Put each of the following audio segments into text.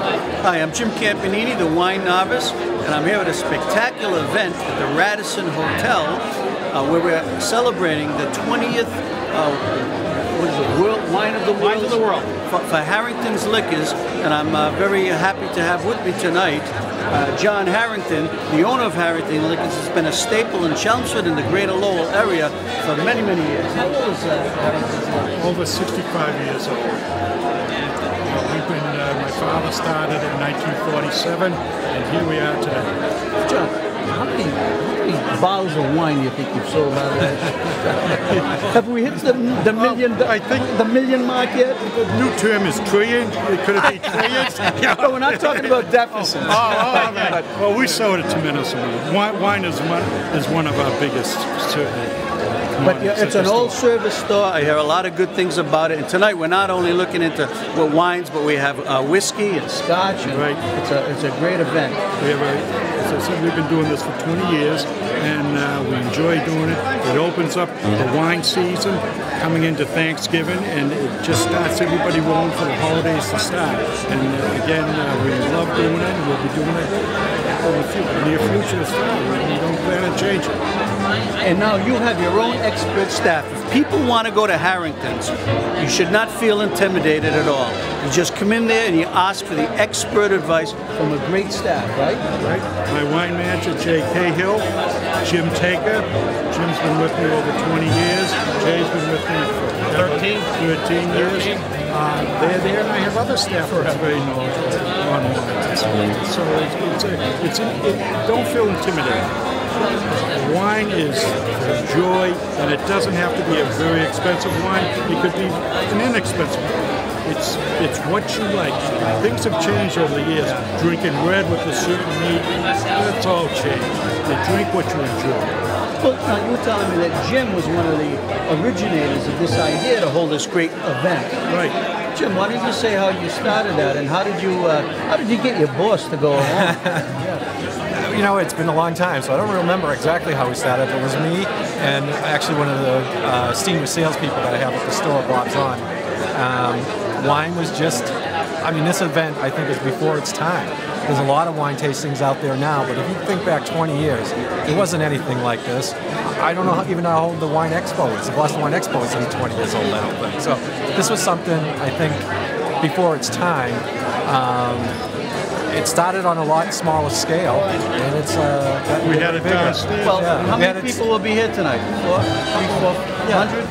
Hi, I'm Jim Campanini, the wine novice, and I'm here at a spectacular event at the Radisson Hotel where we're celebrating the 20th what is it, World Wine of the World? Wine of the World. For Harrington's Liquors, and I'm very happy to have with me tonight John Harrington, the owner of Harrington Liquors. Has been a staple in Chelmsford and the greater Lowell area for many, many years. How old is Harrington's? Over 65 years old. We've been, my father started in 1947, and here we are today. John, how many bottles of wine do you think you've sold out of that? Have we hit the million? I think the million mark yet? The new term is trillion. Could it be trillions? No, we're not talking about deficits. Right. Well, we sold a tremendous amount. Wine is one of our biggest, certainly. But yeah, it's an old-service store. I hear a lot of good things about it. And tonight we're not only looking into wines, but we have whiskey and scotch. And right. It's a great event. We have as I said, we've been doing this for 20 years, and we enjoy doing it. It opens up the wine season, coming into Thanksgiving, and it just starts everybody rolling for the holidays to start. And again, we love doing it, and we'll be doing it in the near future as well. We don't plan on changing. And now you have your own expert staff. If people want to go to Harrington's, you should not feel intimidated at all. You just come in there and you ask for the expert advice from a great staff, right? Right. My wine manager, Jay Cahill, Jim Taker. Jim's been with me over 20 years. Jay's been with me for 13 years. They're there, and I have other staff that's very knowledgeable on wine. So don't feel intimidated. Wine is for joy, and it doesn't have to be a very expensive wine. It could be an inexpensive one. It's what you like. Things have changed over the years. Drinking red with a certain meat, that's all changed. You drink what you enjoy. Well, now you were telling me that Jim was one of the originators of this idea to hold this great event. Right. Jim, why don't you say how you started that, and how did you get your boss to go along? You know, it's been a long time, so I don't remember exactly how we started. It was me and actually one of the senior salespeople that I have at the store, Bob's on. Wine was just, I mean, this event I think is before its time. There's a lot of wine tastings out there now, but if you think back 20 years, there wasn't anything like this. I don't know even how old the Wine Expo is. The Boston Wine Expo isn't 20 years old, I don't think. So this was something, I think, before its time. It started on a lot smaller scale, and it's we had it downstairs. Well, how many people will be here tonight? 400?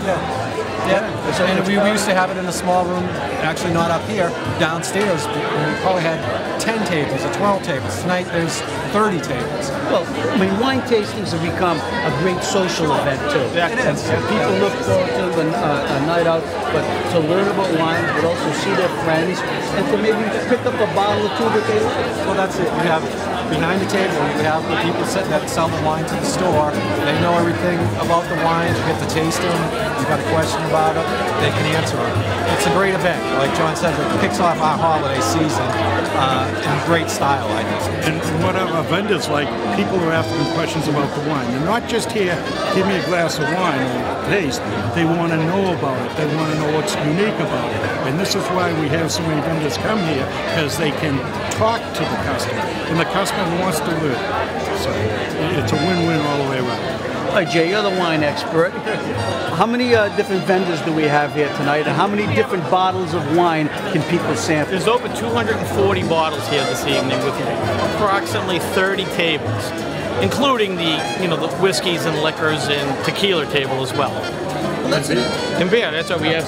Yeah. And we used to have it in a small room, actually not up here, downstairs. We probably had 10 tables or 12 tables. Tonight there's 30 tables. Well, I mean, wine tastings have become a great social event too. It is. And people look forward to a night out, but to learn about wine, but also see their friends, and to maybe pick up a bottle or two that they like. Well, that's it. You have behind the table, you have the people sitting that sell the wine to the store. They know everything about the wines. You get to taste them. You've got a question about it, they can answer it. It's a great event. Like John said, it kicks off our holiday season in great style, I think. And what our vendors like, people are asking questions about the wine. They're not just here, give me a glass of wine or taste. They want to know about it. They want to know what's unique about it. And this is why we have so many vendors come here, because they can talk to the customer, and the customer wants to learn. So it's a win-win all the way around. All right, Jay, you're the wine expert. How many different vendors do we have here tonight, and how many different bottles of wine can people sample? There's over 240 bottles here this evening with approximately 30 tables, including the whiskeys and liquors and tequila table as well. That's it. And beer, that's why we have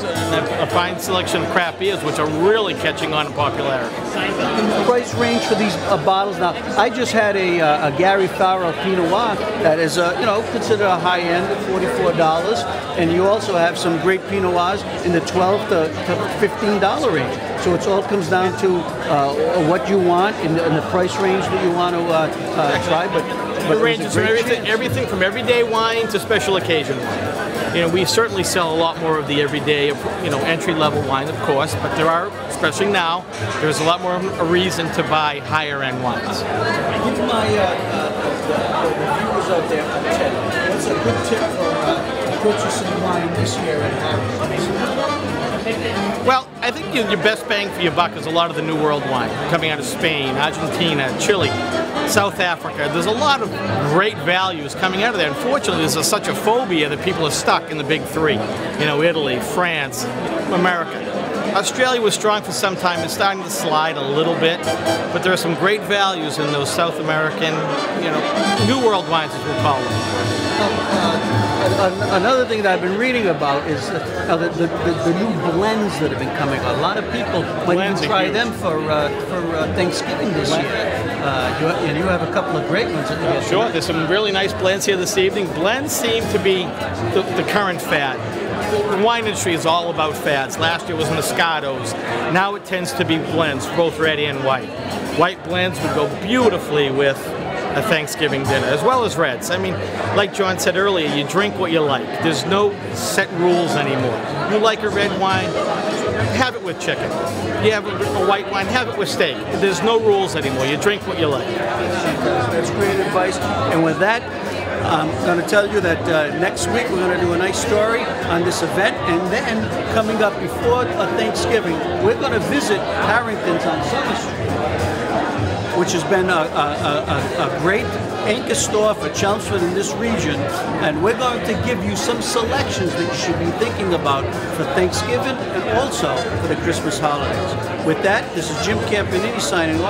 a fine selection of craft beers, which are really catching on in popularity. The price range for these bottles now, I just had a Gary Farrell Pinot Noir that is, considered a high end at $44, and you also have some great Pinot Noirs in the $12 to $15 range. So it all comes down to what you want and the price range that you want to try. But the range is from everything from everyday wine to special occasion wine. We certainly sell a lot more of the everyday, entry-level wine, of course, but there are, especially now, there's a lot more of a reason to buy higher-end wines. Give my viewers out there a tip. What's a good tip for purchasing wine this year at Harrington's? Well, I think your best bang for your buck is a lot of the New World wine coming out of Spain, Argentina, Chile, South Africa. There's a lot of great values coming out of there. Unfortunately, there's such a phobia that people are stuck in the big three. You know, Italy, France, America. Australia was strong for some time. It's starting to slide a little bit, but there are some great values in those South American, you know, New World wines, as we call them. Another thing that I've been reading about is the new blends that have been coming out. A lot of people might even try them for Thanksgiving this year. And you have a couple of great ones. Sure, there's some really nice blends here this evening. Blends seem to be the current fad. The wine industry is all about fads. Last year was Moscatos. Now it tends to be blends, both red and white. White blends would go beautifully with a Thanksgiving dinner, as well as reds. I mean, like John said earlier, you drink what you like. There's no set rules anymore. You like a red wine, have it with chicken. You have a white wine, have it with steak. There's no rules anymore. You drink what you like. That's great advice. And with that, I'm going to tell you that next week we're going to do a nice story on this event, and then coming up before Thanksgiving, we're going to visit Harrington's on Summer Street, which has been a great anchor store for Chelmsford in this region, and we're going to give you some selections that you should be thinking about for Thanksgiving and also for the Christmas holidays. With that, this is Jim Campanini signing off.